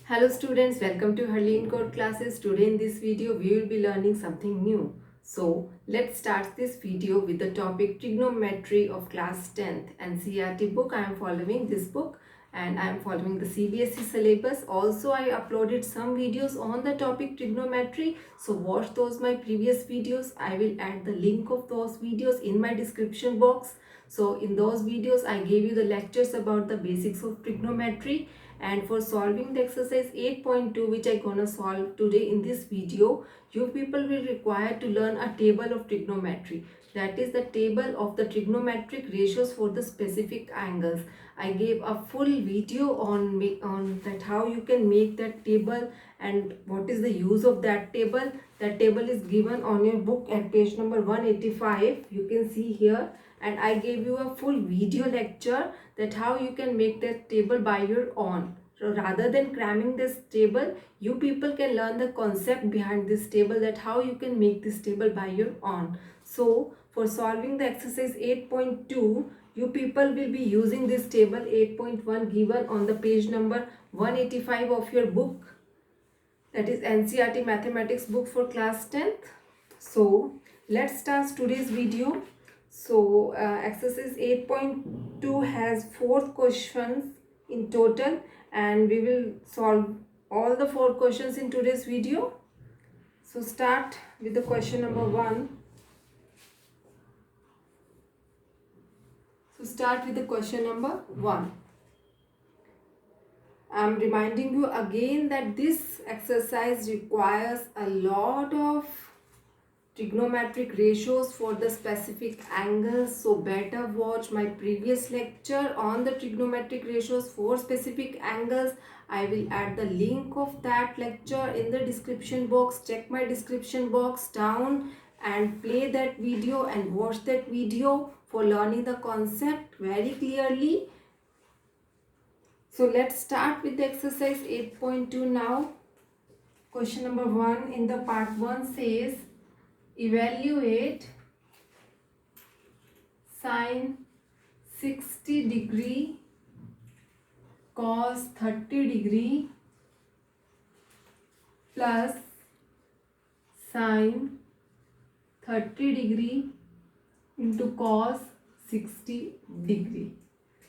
Hello students, welcome to Harleen Code classes. Today in this video we will be learning something new. So let's start this video with the topic trigonometry of class 10th NCERT book. I am following this book and I am following the CBSE syllabus. Also I uploaded some videos on the topic trigonometry. So watch those my previous videos. I will add the link of those videos in my description box. So in those videos I gave you the lectures about the basics of trigonometry, and for solving the exercise 8.2 which I gonna solve today in this video, you people will require to learn a table of trigonometry. That is the table of the trigonometric ratios for the specific angles. I gave a full video on that how you can make that table and what is the use of that table. That table is given on your book at page number 185. You can see here, and I gave you a full video lecture that how you can make that table by your own. So rather than cramming this table, you people can learn the concept behind this table, that how you can make this table by your own. So for solving the exercise 8.2, you people will be using this table 8.1 given on the page number 185 of your book, that is NCERT mathematics book for class 10th. So let's start today's video. So exercise 8.2 has 4 questions in total, and we will solve all the 4 questions in today's video. So start with the question number 1. So start with the question number 1. I'm reminding you again that this exercise requires a lot of trigonometric ratios for the specific angles, so better watch my previous lecture on the trigonometric ratios for specific angles. I will add the link of that lecture in the description box. Check my description box down and play that video and watch that video for learning the concept very clearly. So let's start with the exercise 8.2 now. Question number 1 in the part 1 says, evaluate sine 60 degree cos 30 degree plus sine 30 degree into cos 60 degree.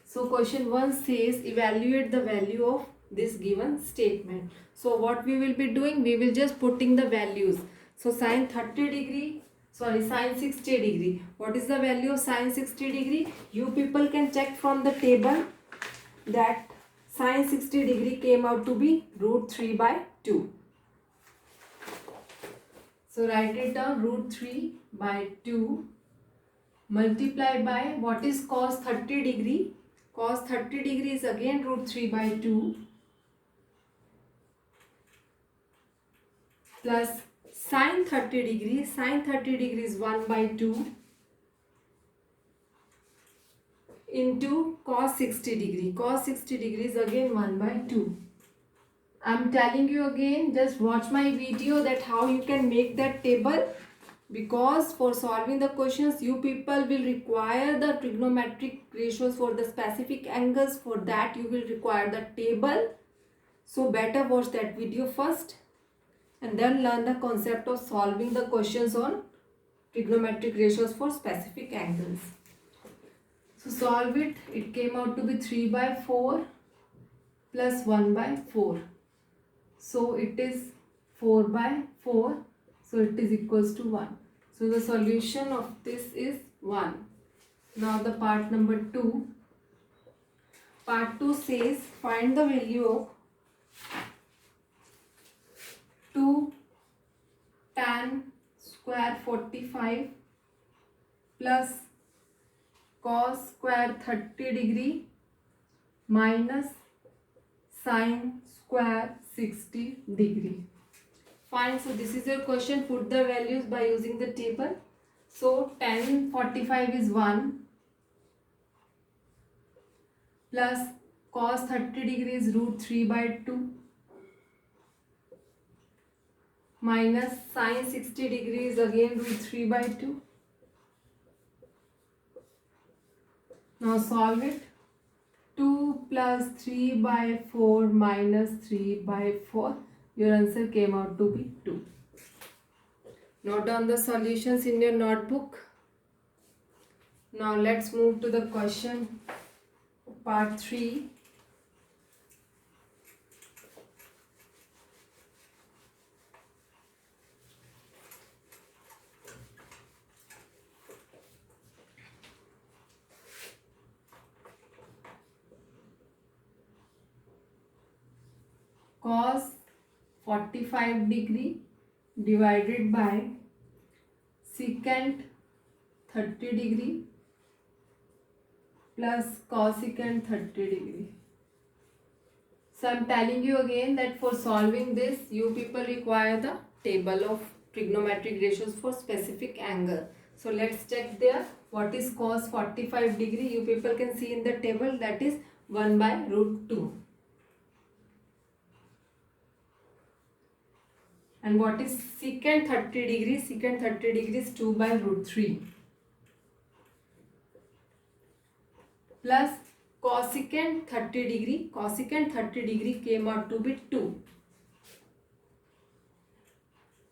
So question 1 says evaluate the value of this given statement. So what we will be doing, we will just putting the values. So sine 30 degree, sine 60 degree. What is the value of sine 60 degree? You people can check from the table that sine 60 degree came out to be root 3 by 2. So write it down, root 3 by 2 multiply by what is cos 30 degree. Cos 30 degree is again root 3 by 2 plus sine 30 degree. Sine 30 degree is 1 by 2 into cos 60 degree. Cos 60 degree is again 1 by 2. I'm telling you again, just watch my video that how you can make that table, because for solving the questions you people will require the trigonometric ratios for the specific angles. For that you will require the table. So better watch that video first and then learn the concept of solving the questions on trigonometric ratios for specific angles. So solve it. It came out to be 3 by 4 plus 1 by 4. So it is 4 by 4. So it is equals to 1. So the solution of this is 1. Now the part number 2. Part 2 says find the value of 2 tan square 45 plus cos square 30 degree minus sine square 60 degree. Fine. So this is your question. Put the values by using the table. So tan 45 is 1 plus cos 30 degree is root 3 by 2 minus sine 60 degree is again root 3 by 2. Now solve it. 2 plus 3 by 4 minus 3 by 4. Your answer came out to be 2. Note down the solutions in your notebook. Now let's move to the question part 3. Cos 45 degree divided by secant 30 degree plus cosecant 30 degree. So I am telling you again that for solving this, you people require the table of trigonometric ratios for specific angle. So let's check there. What is cos 45 degree? You people can see in the table, that is 1 by root 2. And what is secant 30 degree? Secant 30 degree is 2 by root 3. Plus cosecant 30 degree. Cosecant 30 degree came out to be 2.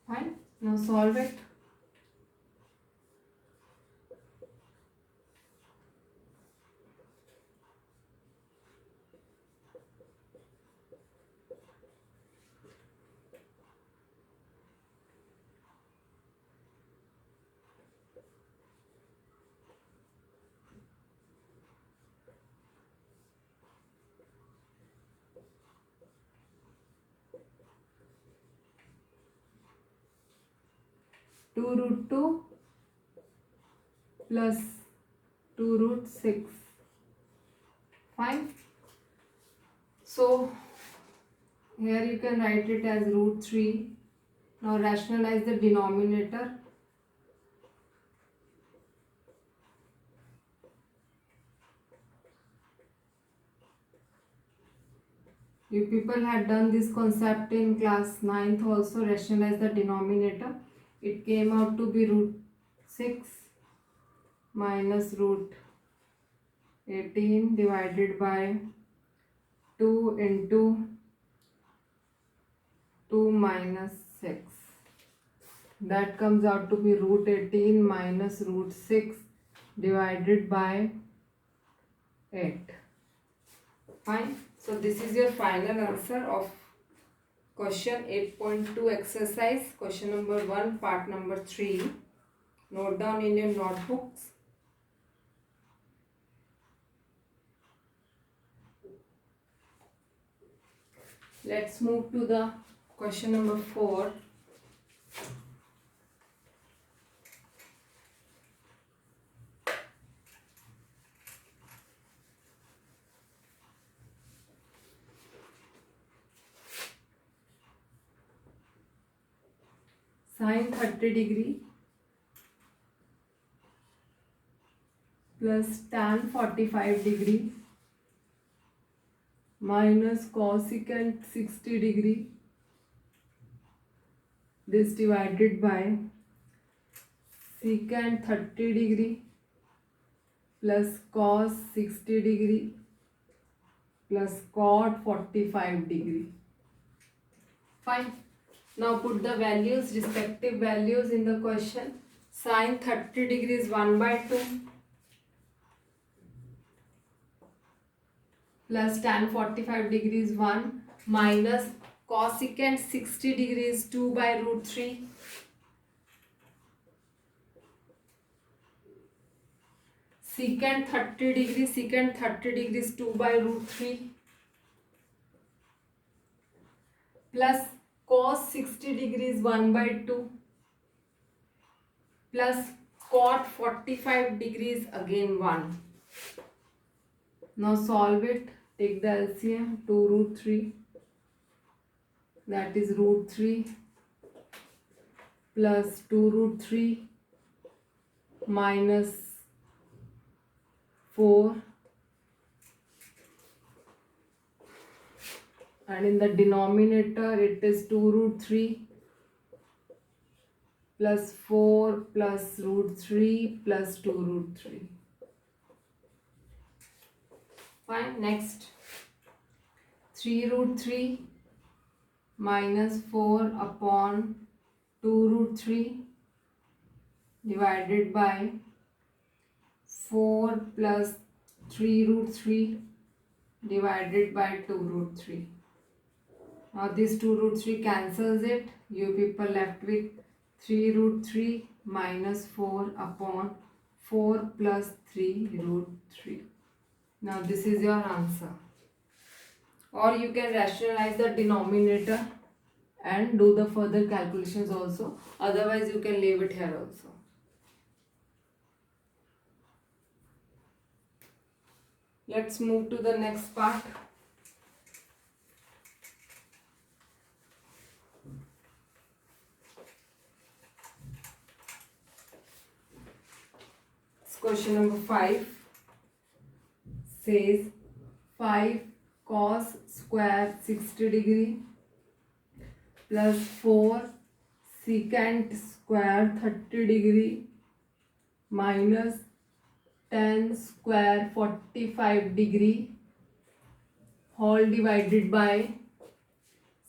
Fine. Now solve it. Two root 2 plus 2 root 6. Fine. So here you can write it as root 3. Now rationalize the denominator. You people had done this concept in class 9th also. Rationalize the denominator. It came out to be root 6 minus root 18 divided by 2 into 2 minus 6. That comes out to be root 18 minus root 6 divided by 8. Fine. So this is your final answer of question 8.2 exercise, question number 1, part number 3. Note down in your notebooks. Let's move to the question number 4. Sin 30 degree plus tan 45 degree minus cosecant 60 degree, this divided by secant 30 degree plus cos 60 degree plus cot 45 degree. Fine. Now put the values, respective values in the question. Sin 30 degree is 1 by 2 plus tan 45 degree is 1 minus cosecant 60 degree is 2 by root 3 secant 30 degree is 2 by root 3 plus cos 60 degree is 1 by 2 plus cot 45 degrees again 1. Now solve it. Take the LCM. 2 root 3, that is root 3 plus 2 root 3 minus 4, and in the denominator it is 2 root 3 plus 4 plus root 3 plus 2 root 3. Fine. Next, 3 root 3 minus 4 upon 2 root 3 divided by 4 plus 3 root 3 divided by 2 root 3. Now this 2 root 3 cancels it. You people left with 3 root 3 minus 4 upon 4 plus 3 root 3. Now this is your answer. Or you can rationalize the denominator and do the further calculations also. Otherwise you can leave it here also. Let's move to the next part. Question number 5 says 5 cos square 60 degree plus 4 secant square 30 degree minus 10 square 45 degree whole divided by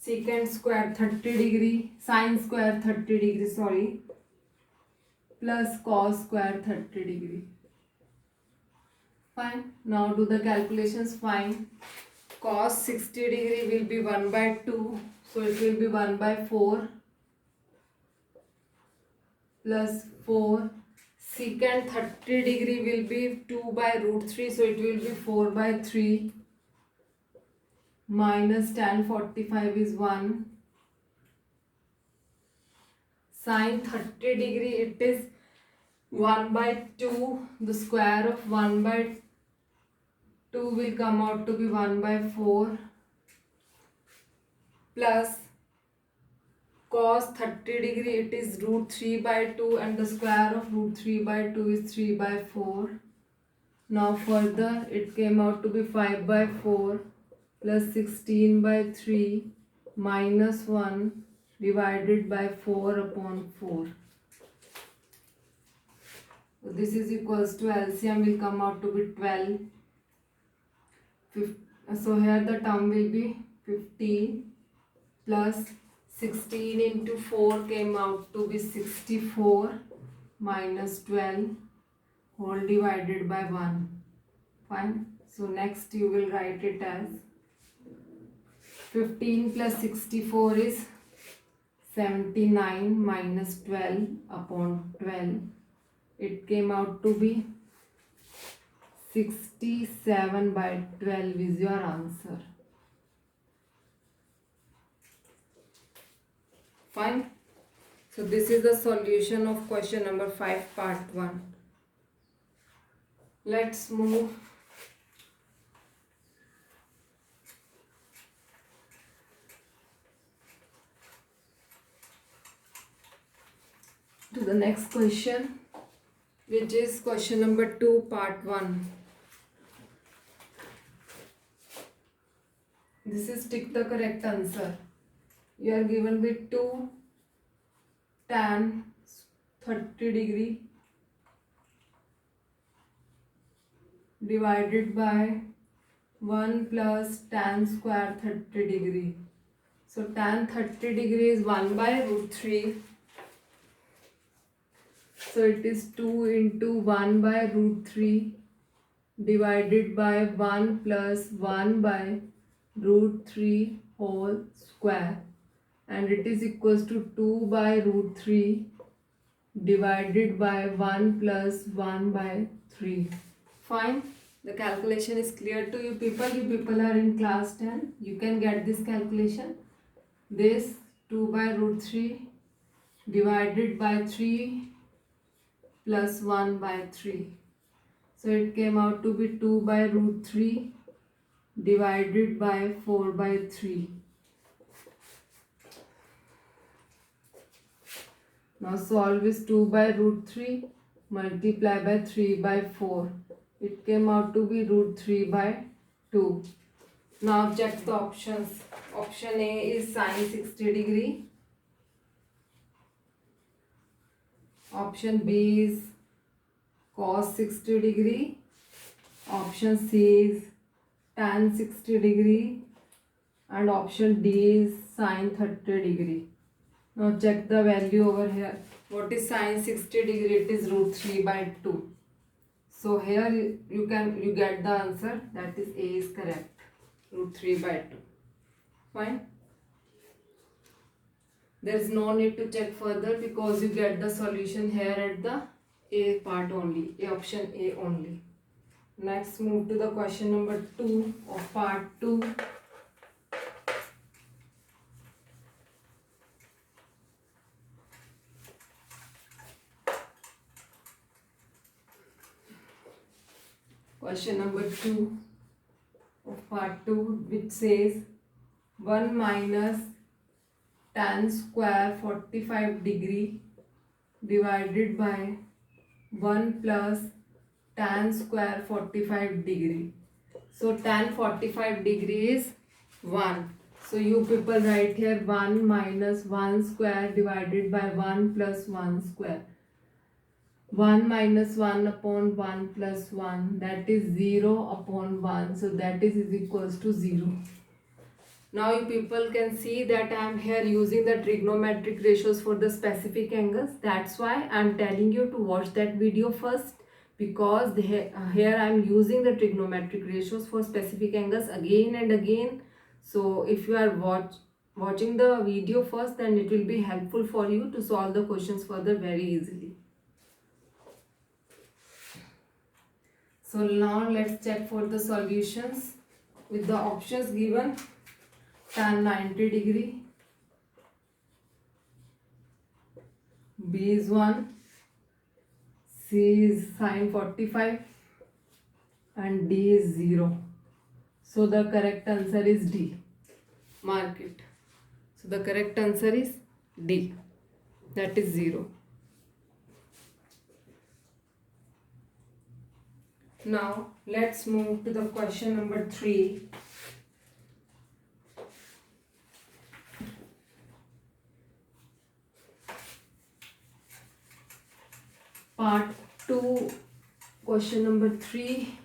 secant square 30 degree sin square 30 degree plus cos square 30 degree. Fine. Now do the calculations. Fine. Cos 60 degree will be 1 by 2. So it will be 1 by 4 plus 4. Secant 30 degree will be 2 by root 3. So it will be 4 by 3 minus tan 45 is 1. Sin 30 degree it is 1 by 2. The square of 1 by 2 will come out to be 1 by 4 plus cos 30 degree it is root 3 by 2 and the square of root 3 by 2 is 3 by 4. Now further it came out to be 5 by 4 plus 16 by 3 minus 1 divided by 4 upon 4. So this is equals to LCM will come out to be 12. So here the term will be 15 plus 16 into 4 came out to be 64 minus 12 whole divided by 1. Fine. So next you will write it as 15 plus 64 is 79 minus 12 upon 12. It came out to be 67 by 12 is your answer. Fine. So this is the solution of question number 5 part 1. Let's move to the next question, which is question number 2 part 1. This is tick the correct answer. You are given with 2 tan 30 degree divided by 1 plus tan square 30 degree. So tan 30 degree is 1 by root 3. So it is 2 into 1 by root 3 divided by 1 plus 1 by root 3 whole square, and it is equals to 2 by root 3 divided by 1 plus 1 by 3. Fine. The calculation is clear to you people. You people are in class 10. You can get this calculation. This 2 by root 3 divided by 3 plus 1 by 3. So it came out to be 2 by root 3 divided by 4 by 3. Now solve is 2 by root 3 multiply by 3 by 4. It came out to be root 3 by 2. Now check the options. Option A is sin 60 degree. Option B is cos 60 degree. Option C is tan 60 degree, and option D is sin 30 degree. Now check the value over here. What is sin 60 degree? It is root 3 by 2. So here you get the answer, that is A is correct, root 3 by 2. Fine. There is no need to check further because you get the solution here at the A part only, option A only. Next, move to the question number 2 of part 2. Question number 2 of part 2, which says 1 minus tan square 45 degree divided by 1 plus tan square 45 degree. So tan 45 degree is 1. So you people write here 1 minus 1 square divided by 1 plus 1 square. 1 minus 1 upon 1 plus 1, that is 0 upon 1. So that is equals to 0. Now you people can see that I am here using the trigonometric ratios for the specific angles. That's why I am telling you to watch that video first, because here I am using the trigonometric ratios for specific angles again and again. So if you are watching the video first, then it will be helpful for you to solve the questions further very easily. So now let's check for the solutions with the options given. Tan 90 degree, B is 1, C is sin 45, and D is 0. So the correct answer is D. Mark it. So the correct answer is D. That is 0. Now let's move to the question number 3. Part 2, question number 3.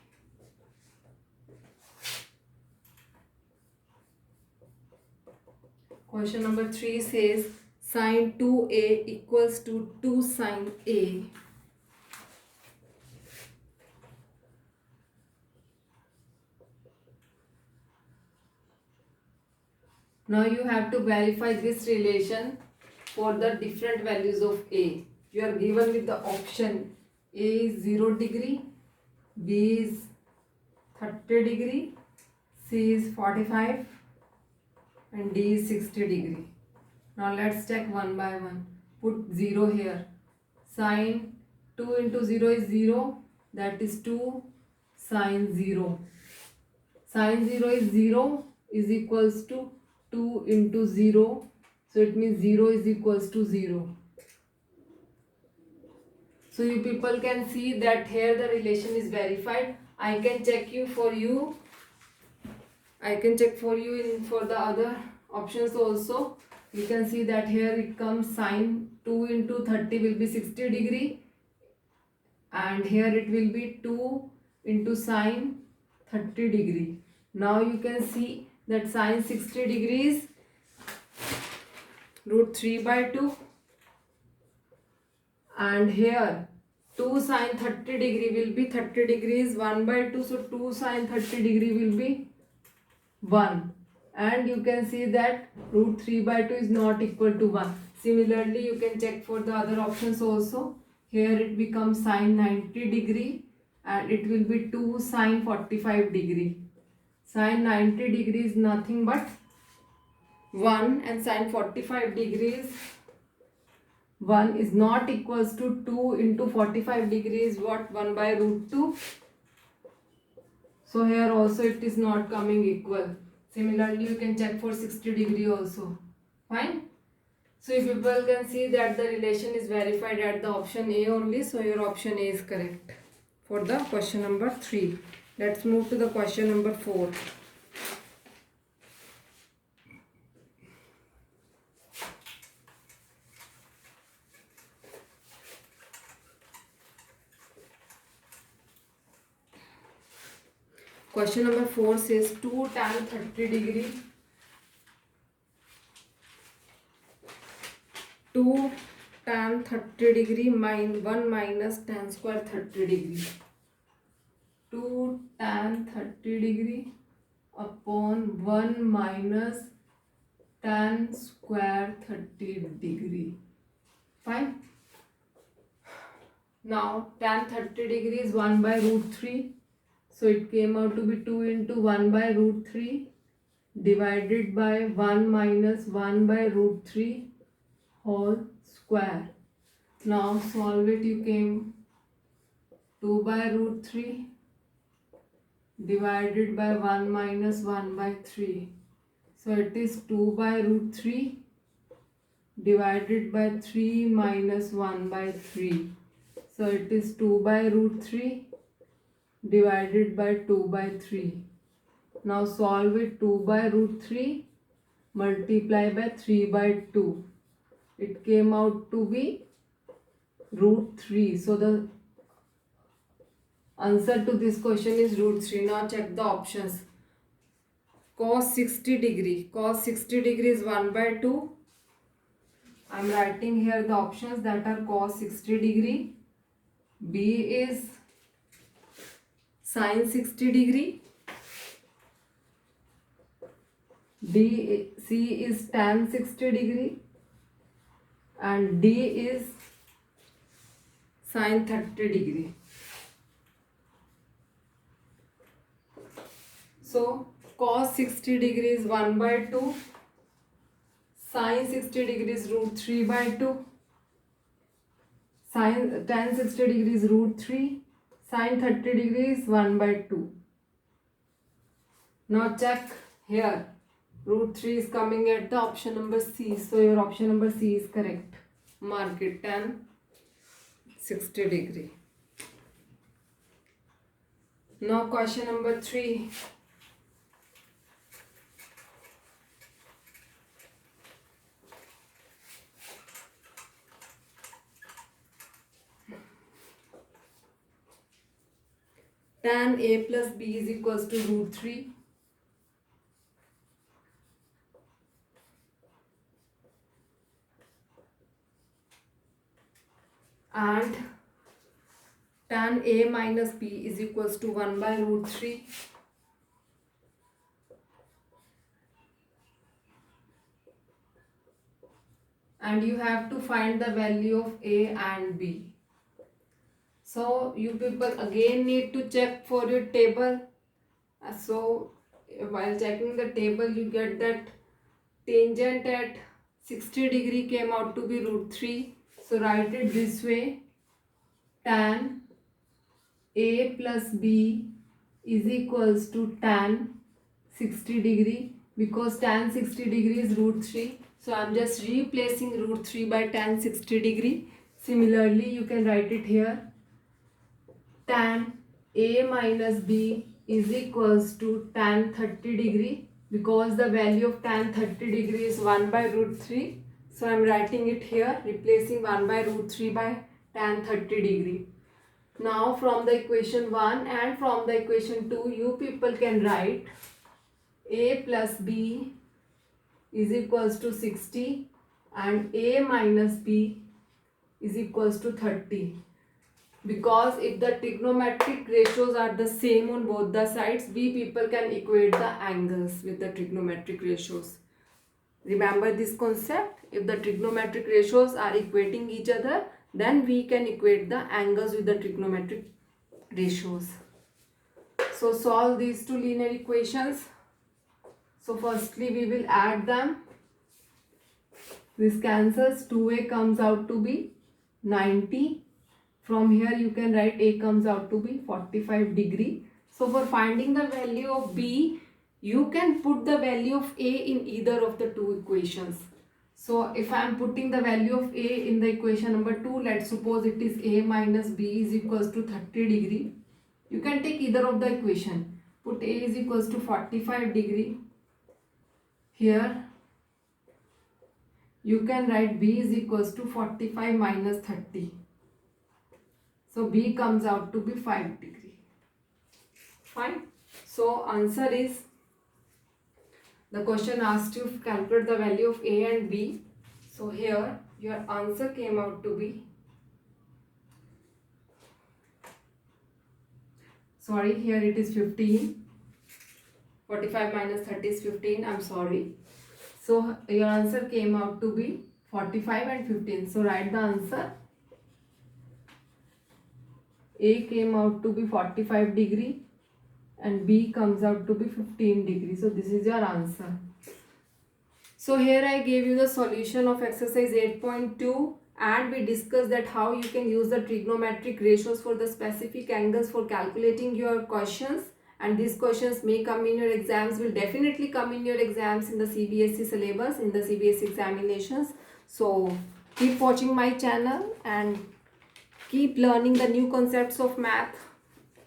Question number 3 says sin 2a equals to 2 sin a. Now you have to verify this relation for the different values of a. You are given with the option A is 0 degree, B is 30 degree, C is 45, and D is 60 degree. Now let's check one by one. Put 0 here. Sin 2 into 0 is 0, that is 2 sin 0. Sin 0 is 0 is equals to 2 into 0, so it means 0 is equals to 0. So you people can see that here the relation is verified. I can check for you for the other options also. You can see that here it comes sin 2 into 30 will be 60 degree, and here it will be 2 into sin 30 degree. Now you can see that sin 60 degrees root 3 by 2, and here 2 sin 30 degree will be 30 degrees 1 by 2, so 2 sin 30 degree will be 1, and you can see that root 3 by 2 is not equal to 1. Similarly, you can check for the other options also. Here it becomes sin 90 degree and it will be 2 sin 45 degree. Sin 90 degree is nothing but 1, and sin 45 degrees 1 is not equals to 2 into 45 degrees, what, 1 by root 2. So here also it is not coming equal. Similarly, you can check for 60 degree also. Fine. So if people can see that the relation is verified at the option A only, so your option A is correct for the question number 3. Let's move to the question number 4. Question number 4 says 2 tan 30 degree. 2 tan 30 degree 1 minus tan square 30 degree. 2 tan 30 degree upon 1 minus tan square 30 degree. Fine. Now tan 30 degree is 1 by root 3. So it came out to be 2 into 1 by root 3 divided by 1 minus 1 by root 3 whole square. Now solve it. You came 2 by root 3 divided by 1 minus 1 by 3. So it is 2 by root 3 divided by 3 minus 1 by 3. So it is 2 by root 3 divided by 2 by 3. Now solve it. 2 by root 3 multiply by 3 by 2. It came out to be root 3. So the answer to this question is root 3. Now check the options. Cos 60 degree. Cos 60 degree is 1 by 2. I am writing here the options that are cos 60 degree. B is sin 60 degree. C is tan 60 degree. And D is sin 30 degree. So cos 60 degree is 1 by 2. Sin 60 degree is root 3 by 2. Tan 60 degree is root 3. Sin 30 degree is 1 by 2. Now check here. Root 3 is coming at the option number C. So your option number C is correct. Mark it. Tan 60 degree. Now question number 3. Tan A plus B is equals to root 3. And tan A minus B is equals to 1 by root 3. And you have to find the value of A and B. So you people again need to check for your table. So while checking the table, you get that tangent at 60 degree came out to be root 3. So write it this way. Tan A plus B is equals to tan 60 degree, because tan 60 degree is root 3. So I am just replacing root 3 by tan 60 degree. Similarly, you can write it here. Tan A minus B is equals to tan 30 degree, because the value of tan 30 degree is 1 by root 3. So I am writing it here, replacing 1 by root 3 by tan 30 degree. Now from the equation 1 and from the equation 2, you people can write A plus B is equals to 60 and A minus B is equals to 30. Because if the trigonometric ratios are the same on both the sides, we people can equate the angles with the trigonometric ratios. Remember this concept. If the trigonometric ratios are equating each other, then we can equate the angles with the trigonometric ratios. So solve these two linear equations. So firstly we will add them. This cancels. 2A comes out to be 90. From here you can write A comes out to be 45 degree. So for finding the value of B, you can put the value of A in either of the two equations. So if I am putting the value of A in the equation number 2, let's suppose it is A minus B is equals to 30 degree. You can take either of the equation. Put A is equals to 45 degree. Here you can write B is equals to 45 minus 30. So B comes out to be 5 degree. Fine. So answer is, the question asked you to calculate the value of A and B. So here your answer came out to be, sorry, here it is 15. 45 minus 30 is 15. I'm sorry. So your answer came out to be 45 and 15. So write the answer. A came out to be 45 degree and B comes out to be 15 degree. So this is your answer. So here I gave you the solution of exercise 8.2, and we discussed that how you can use the trigonometric ratios for the specific angles for calculating your questions. And these questions may come in your exams, will definitely come in your exams in the CBSE syllabus, in the CBSE examinations. So keep watching my channel and keep learning the new concepts of math,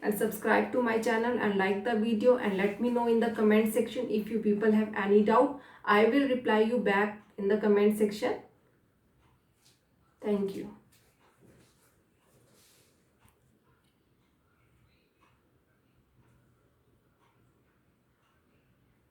and subscribe to my channel and like the video, and let me know in the comment section if you people have any doubt. I will reply you back in the comment section. Thank you.